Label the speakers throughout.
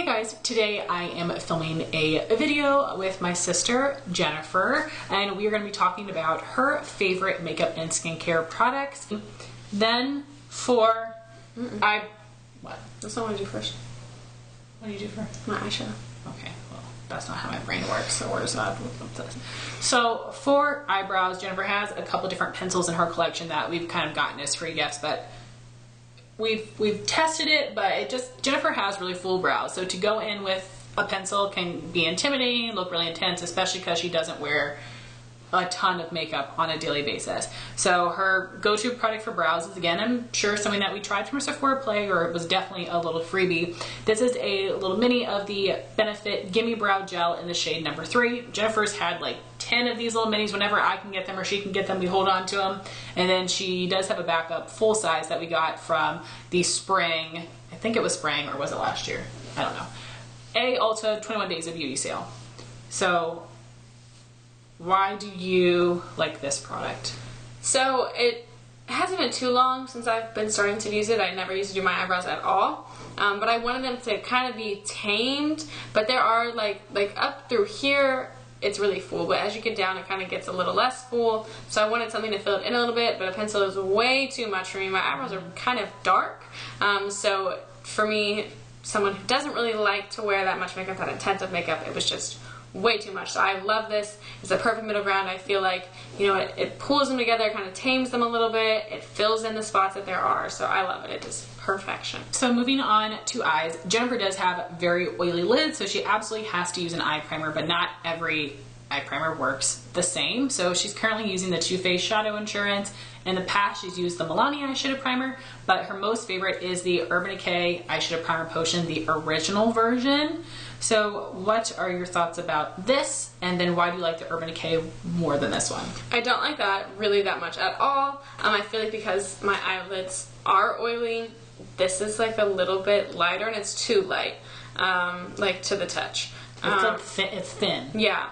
Speaker 1: Hey guys, today I am filming a video with my sister Jennifer, and we are going to be talking about her favorite makeup and skincare products. Then for what?
Speaker 2: That's not what I do first.
Speaker 1: What do you do first?
Speaker 2: My eyeshadow.
Speaker 1: Okay, well, that's not how my brain works, so where's that? So for eyebrows, Jennifer has a couple different pencils in her collection that we've kind of gotten as free gifts, but we've tested it, but it just, Jennifer has really full brows, so to go in with a pencil can be intimidating, look really intense, especially because she doesn't wear a ton of makeup on a daily basis. So her go-to product for brows is, again, I'm sure something that we tried from Sephora Play, or it was definitely a little freebie. This is a little mini of the Benefit Gimme Brow Gel in the shade number 3. Jennifer's had like 10 of these little minis. Whenever I can get them or she can get them, we hold on to them. And then she does have a backup full size that we got from the spring, I think it was spring, or was it last year? I don't know. Ulta 21 Days of Beauty sale. So why do you like this product?
Speaker 2: So it hasn't been too long since I've been starting to use it. I never used to do my eyebrows at all. But I wanted them to kind of be tamed, but there are like up through here, it's really full, but as you get down, it kind of gets a little less full. So I wanted something to fill it in a little bit, but a pencil is way too much for me. My eyebrows are kind of dark. So for me, someone who doesn't really like to wear that much makeup, that intense of makeup, it was just way too much. So I love this. It's a perfect middle ground. I feel like, you know, it pulls them together, kind of tames them a little bit. It fills in the spots that there are. So I love it. It is perfection.
Speaker 1: So moving on to eyes, Jennifer does have very oily lids, so she absolutely has to use an eye primer, but not every eye primer works the same. So she's currently using the Too Faced Shadow Insurance. In the past, she's used the Milani eyeshadow primer, but her most favorite is the Urban Decay eyeshadow primer potion, the original version. So what are your thoughts about this, and then why do you like the Urban Decay more than this one?
Speaker 2: I don't like that really that much at all. I feel like because my eyelids are oily, this is like a little bit lighter, and it's too light, like to the touch.
Speaker 1: It's thin.
Speaker 2: Yeah.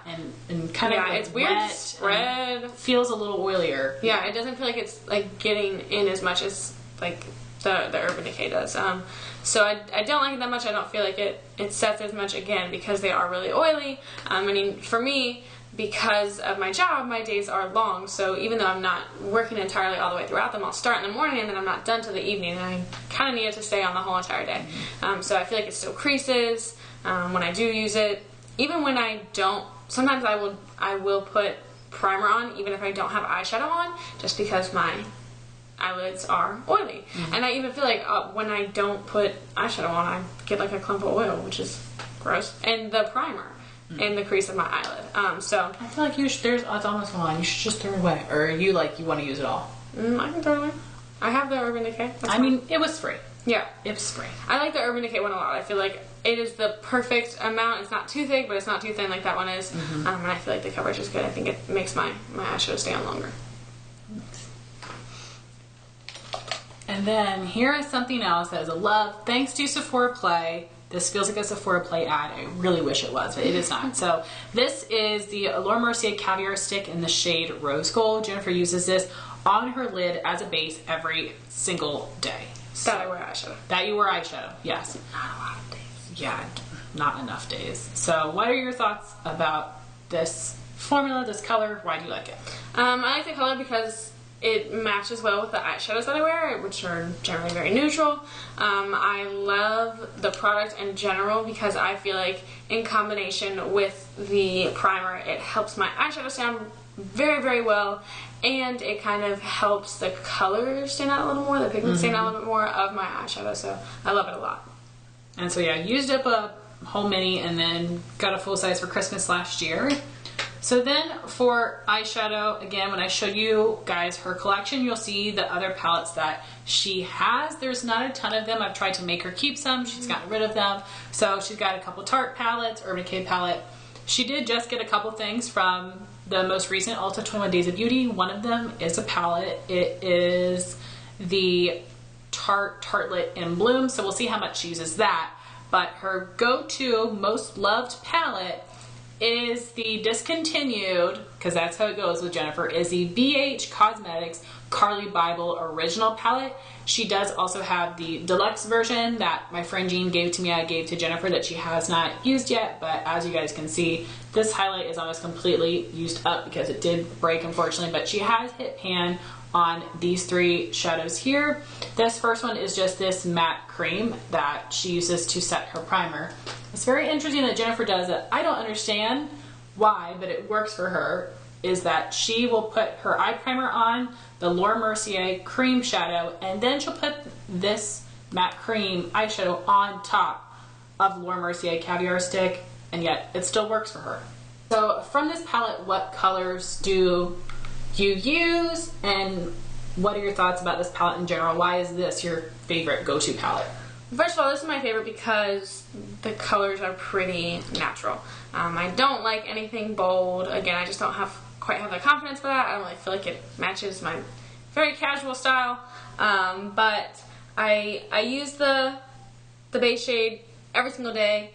Speaker 1: And kind of like
Speaker 2: it's weird
Speaker 1: wet,
Speaker 2: spread.
Speaker 1: Feels a little oilier.
Speaker 2: Yeah, it doesn't feel like it's like getting in as much as like the Urban Decay does. So I don't like it that much. I don't feel like it sets as much, again, because they are really oily. I mean, for me, because of my job, my days are long, so even though I'm not working entirely all the way throughout them, I'll start in the morning and then I'm not done till the evening, and I kind of need it to stay on the whole entire day. So I feel like it still creases when I do use it. Even when I don't, sometimes I will put primer on even if I don't have eyeshadow on, just because my eyelids are oily. And I even feel like when I don't put eyeshadow on, I get like a clump of oil, which is gross, and the primer in the crease of my eyelid. So
Speaker 1: I feel like it's almost gone. You should just throw it away, or you want to use it all.
Speaker 2: I can throw it away. I have the Urban Decay.
Speaker 1: I mean, it was free.
Speaker 2: Yeah,
Speaker 1: it was free.
Speaker 2: I like the Urban Decay one a lot. I feel like it is the perfect amount. It's not too thick, but it's not too thin like that one is. And I feel like the coverage is good. I think it makes my eyeshadow stay on longer.
Speaker 1: And then here is something else that is a love. Thanks to Sephora Play. This feels like a Sephora Play ad. I really wish it was, but it is not. So this is the Mercier Caviar Stick in the shade Rose Gold. Jennifer uses this on her lid as a base every single day.
Speaker 2: So, that I wear eyeshadow.
Speaker 1: That you wear eyeshadow, yes.
Speaker 2: Not a lot of days.
Speaker 1: Yeah, not enough days. So what are your thoughts about this formula, this color? Why do you like it?
Speaker 2: I like the color because it matches well with the eyeshadows that I wear, which are generally very neutral. I love the product in general because I feel like in combination with the primer, it helps my eyeshadow stand very, very well, and it kind of helps the color stand out a little more, the pigment stand out a little bit more of my eyeshadow, so I love it a lot.
Speaker 1: And so yeah, I used up a whole mini and then got a full size for Christmas last year. So then for eyeshadow, again, when I show you guys her collection, you'll see the other palettes that she has. There's not a ton of them. I've tried to make her keep some. She's gotten rid of them. So she's got a couple Tarte palettes, Urban Decay palette. She did just get a couple things from the most recent Ulta 21 Days of Beauty. One of them is a palette. It is the Tarte Tartlet in Bloom. So we'll see how much she uses that. But her go-to most loved palette is the discontinued, because that's how it goes with Jennifer, is the BH Cosmetics Carli Bybel Original Palette. She does also have the deluxe version that my friend Jean gave to me. I gave to Jennifer that she has not used yet, but as you guys can see, this highlight is almost completely used up because it did break, unfortunately, but she has hit pan on these 3 shadows here. This first one is just this matte cream that she uses to set her primer. It's very interesting that Jennifer does it. I don't understand why, but it works for her, is that she will put her eye primer on, the Mercier cream shadow, and then she'll put this matte cream eyeshadow on top of Mercier Caviar stick, and yet it still works for her. So from this palette, what colors do you use, and what are your thoughts about this palette in general? Why is this your favorite go-to palette?
Speaker 2: First of all, this is my favorite because the colors are pretty natural. I don't like anything bold. Again, I just don't quite have the confidence for that. I don't really feel like it matches my very casual style. But I use the base shade every single day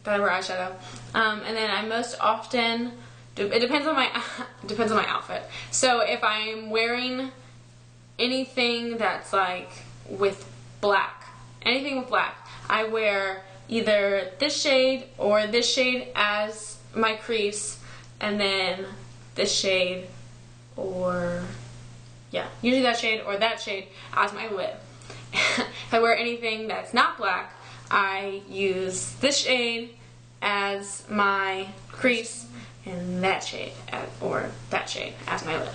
Speaker 2: that I wear eyeshadow. And then I most often, it depends on my outfit. So if I'm wearing anything that's like with black, anything with black, I wear either this shade or this shade as my crease, and then this shade, or yeah, usually that shade or that shade as my lid. If I wear anything that's not black, I use this shade as my crease and that shade or that shade as my lid.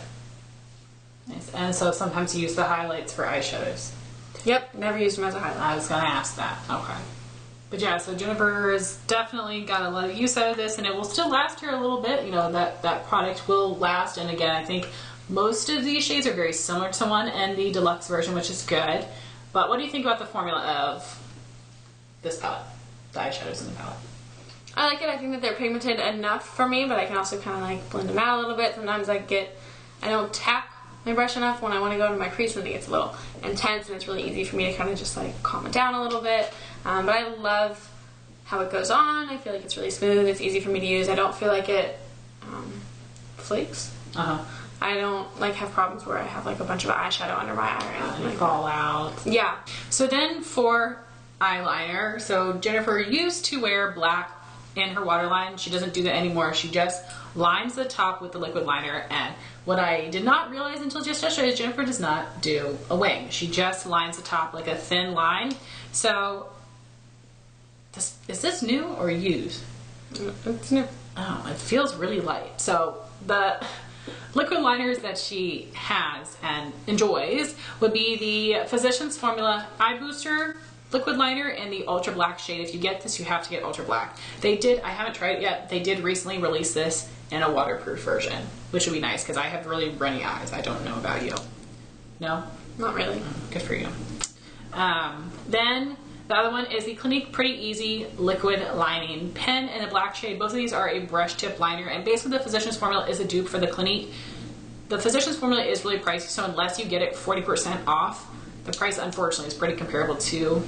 Speaker 1: Nice. And so sometimes you use the highlights for eyeshadows.
Speaker 2: Yep, never used them as a highlight.
Speaker 1: I was going to ask that. Okay. But yeah, so Jennifer has definitely got a lot of use out of this, and it will still last her a little bit. You know, that product will last. And again, I think most of these shades are very similar to one and the deluxe version, which is good. But what do you think about the formula of this palette, the eyeshadows in the palette?
Speaker 2: I like it. I think that they're pigmented enough for me, but I can also kind of like blend them out a little bit. Sometimes I don't tap my brush enough when I want to go into my crease, and it gets a little intense, and it's really easy for me to kind of just like calm it down a little bit. But I love how it goes on. I feel like it's really smooth. It's easy for me to use. I don't feel like it flakes. I don't like have problems where I have like a bunch of eyeshadow under my eye or anything like
Speaker 1: fall out.
Speaker 2: Yeah.
Speaker 1: So then for eyeliner, so Jennifer used to wear black in her waterline. She doesn't do that anymore. She just lines the top with the liquid liner, and what I did not realize until just yesterday is Jennifer does not do a wing. She just lines the top like a thin line. So is this new or used?
Speaker 2: It's new.
Speaker 1: Oh, it feels really light. So the liquid liners that she has and enjoys would be the Physicians Formula Eye Booster liquid liner in the ultra black shade. If you get this, you have to get ultra black. I haven't tried it yet. They did recently release this in a waterproof version, which would be nice because I have really runny eyes. I don't know about you. No?
Speaker 2: Not really.
Speaker 1: Good for you. Then the other one is the Clinique Pretty Easy Liquid Lining Pen in a black shade. Both of these are a brush tip liner, and basically the Physicians Formula is a dupe for the Clinique. The Physicians Formula is really pricey, so unless you get it 40% off, the price unfortunately is pretty comparable to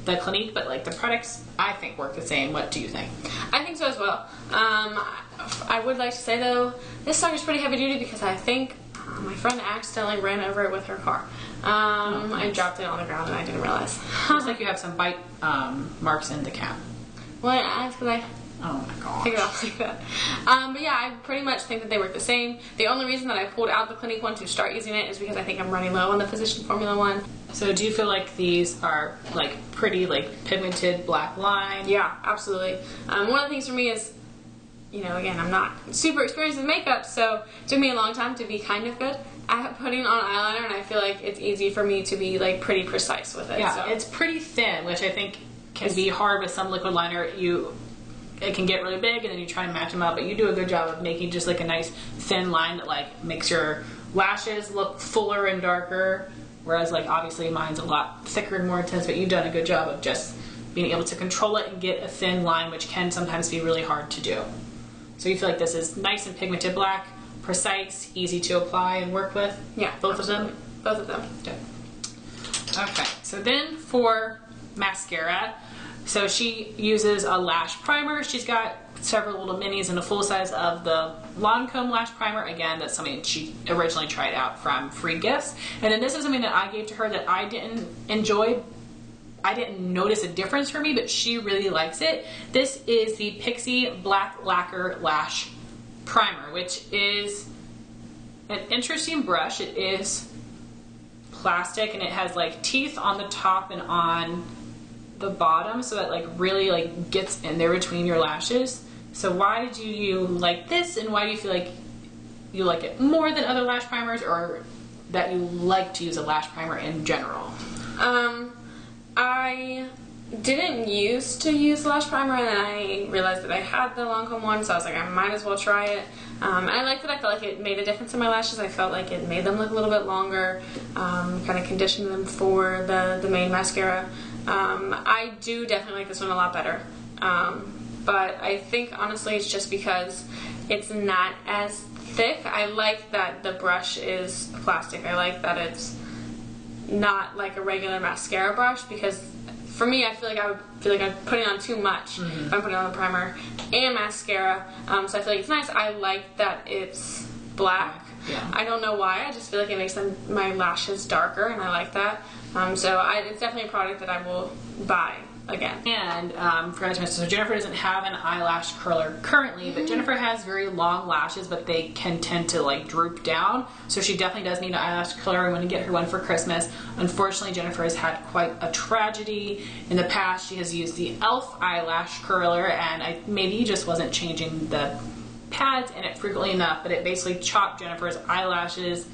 Speaker 1: the Clinique, but like the products I think work the same. What do you think?
Speaker 2: I think so as well. I would like to say though, this song is pretty heavy duty because I think my friend accidentally ran over it with her car. I dropped it on the ground and I didn't realize.
Speaker 1: Looks like you have some bite marks in the cap.
Speaker 2: Well, that's because
Speaker 1: Oh my gosh.
Speaker 2: take it off like that. But yeah, I pretty much think that they work the same. The only reason that I pulled out the Clinique one to start using it is because I think I'm running low on the Physician Formula one.
Speaker 1: So do you feel like these are like pretty like pigmented black line?
Speaker 2: Yeah, absolutely. One of the things for me is, you know, again, I'm not super experienced with makeup, so it took me a long time to be kind of good at putting on eyeliner, and I feel like it's easy for me to be like pretty precise with it.
Speaker 1: Yeah,
Speaker 2: so.
Speaker 1: it's pretty thin, which I think can be hard with some liquid liner. It can get really big and then you try to match them up, but you do a good job of making just like a nice thin line that like makes your lashes look fuller and darker, whereas like obviously mine's a lot thicker and more intense, but you've done a good job of just being able to control it and get a thin line, which can sometimes be really hard to do. So you feel like this is nice and pigmented black, precise, easy to apply and work with?
Speaker 2: Yeah.
Speaker 1: Both
Speaker 2: absolutely.
Speaker 1: of them?
Speaker 2: Both of them.
Speaker 1: Yeah. Okay, so then for mascara, So she uses a lash primer. She's got several little minis and a full size of the Lancome lash primer. Again, that's something she originally tried out from free gifts. And then this is something that I gave to her that I didn't enjoy. I didn't notice a difference for me, but she really likes it. This is the Pixi Black Lacquer Lash Primer, which is an interesting brush. It is plastic and it has like teeth on the top and on the bottom, so it like really like gets in there between your lashes. So why do you like this, and why do you feel like you like it more than other lash primers, or that you like to use a lash primer in general?
Speaker 2: I didn't used to use lash primer, and then I realized that I had the Lancome one, so I was like, I might as well try it. And I liked it. I felt like it made a difference in my lashes. I felt like it made them look a little bit longer, kind of conditioned them for the main mascara. I do definitely like this one a lot better. But I think honestly it's just because it's not as thick. I like that the brush is plastic. I like that it's not like a regular mascara brush, because for me, I feel like I'm putting on too much if I'm putting on the primer and mascara. So I feel like it's nice. I like that it's black.
Speaker 1: Yeah.
Speaker 2: I don't know why. I just feel like it makes my lashes darker, and I like that. So it's definitely a product that I will buy again.
Speaker 1: And forgot to mention, so Jennifer doesn't have an eyelash curler currently, but Jennifer has very long lashes, but they can tend to like droop down. So she definitely does need an eyelash curler. I'm going to get her one for Christmas. Unfortunately, Jennifer has had quite a tragedy in the past. She has used the e.l.f. eyelash curler, and I maybe just wasn't changing the pads in it frequently enough, but it basically chopped Jennifer's eyelashes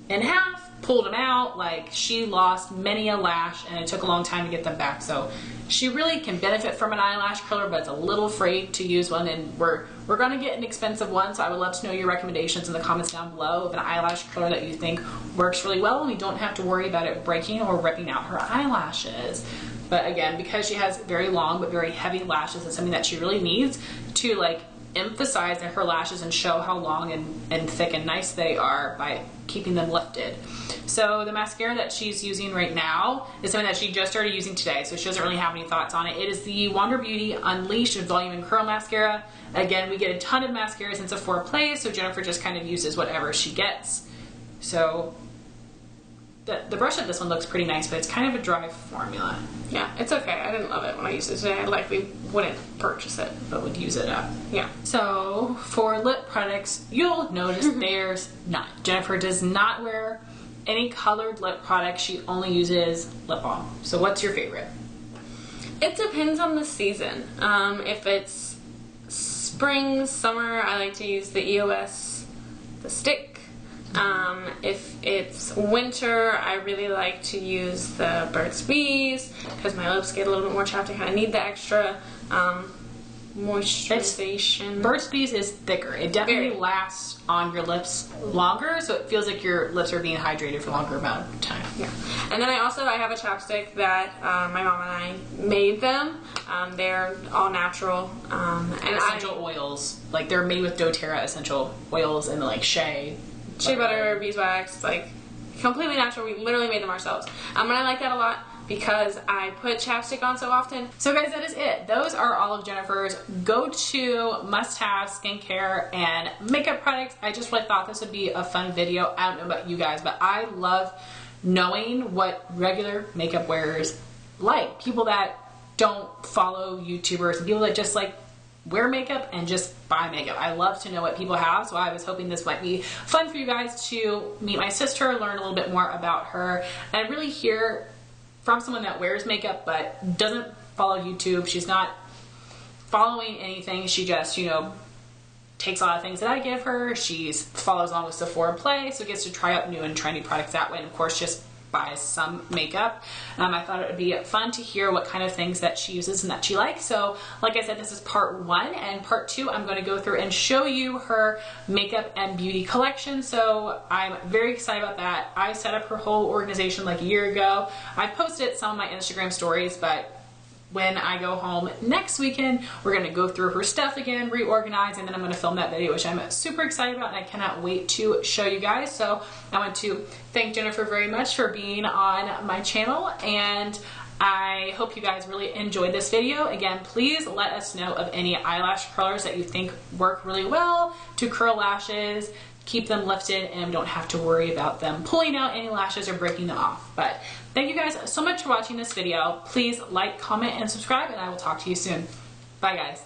Speaker 1: in half, pulled them out. Like, she lost many a lash, and it took a long time to get them back. So she really can benefit from an eyelash curler, but it's a little afraid to use one, and we're going to get an expensive one. So I would love to know your recommendations in the comments down below of an eyelash curler that you think works really well, and we don't have to worry about it breaking or ripping out her eyelashes. But again, because she has very long but very heavy lashes, it's something that she really needs to like emphasize in her lashes and show how long and thick and nice they are by keeping them lifted. So the mascara that she's using right now is something that she just started using today, so she doesn't really have any thoughts on it. It is the Wander Beauty Unleashed Volume and Curl Mascara. Again, we get a ton of mascaras in Sephora Play, so Jennifer just kind of uses whatever she gets. So the brush of this one looks pretty nice, but it's kind of a dry formula.
Speaker 2: Yeah, it's okay. I didn't love it when I used it today. I likely wouldn't purchase it,
Speaker 1: but would use it up.
Speaker 2: Yeah.
Speaker 1: So for lip products, you'll notice there's none. Jennifer does not wear any colored lip products. She only uses lip balm. So what's your favorite?
Speaker 2: It depends on the season. If it's spring, summer, I like to use the EOS, the stick. If it's winter, I really like to use the Burt's Bees, because my lips get a little bit more chapped. I kind of need the extra moisturization.
Speaker 1: Burt's Bees is thicker. It definitely lasts on your lips longer, so it feels like your lips are being hydrated for a longer amount of time.
Speaker 2: Yeah. And then I have a chapstick that my mom and I made them. They're all natural. And
Speaker 1: essential oils. Like, they're made with doTERRA essential oils and like shea
Speaker 2: butter, beeswax, like completely natural. We literally made them ourselves. And I like that a lot because I put chapstick on so often.
Speaker 1: So guys, that is it. Those are all of Jennifer's go-to must-have skincare and makeup products. I just really thought this would be a fun video. I don't know about you guys, but I love knowing what regular makeup wearers like. People that don't follow YouTubers and people that just like wear makeup and just buy makeup. I love to know what people have, so I was hoping this might be fun for you guys to meet my sister, learn a little bit more about her, and really hear from someone that wears makeup but doesn't follow YouTube. She's not following anything. She just, you know, takes a lot of things that I give her. She follows along with Sephora Play, so gets to try out new and trendy products that way, and of course just buys some makeup. I thought it would be fun to hear what kind of things that she uses and that she likes. So like I said, this is part 1, and part 2 I'm going to go through and show you her makeup and beauty collection. So I'm very excited about that. I set up her whole organization like a year ago. I posted some of my Instagram stories, but when I go home next weekend, we're going to go through her stuff again, reorganize, and then I'm going to film that video, which I'm super excited about, and I cannot wait to show you guys. So I want to thank Jennifer very much for being on my channel, and I hope you guys really enjoyed this video. Again, please let us know of any eyelash curlers that you think work really well to curl lashes, keep them lifted, and we don't have to worry about them pulling out any lashes or breaking them off. But thank you guys so much for watching this video. Please like, comment, and subscribe, and I will talk to you soon. Bye guys.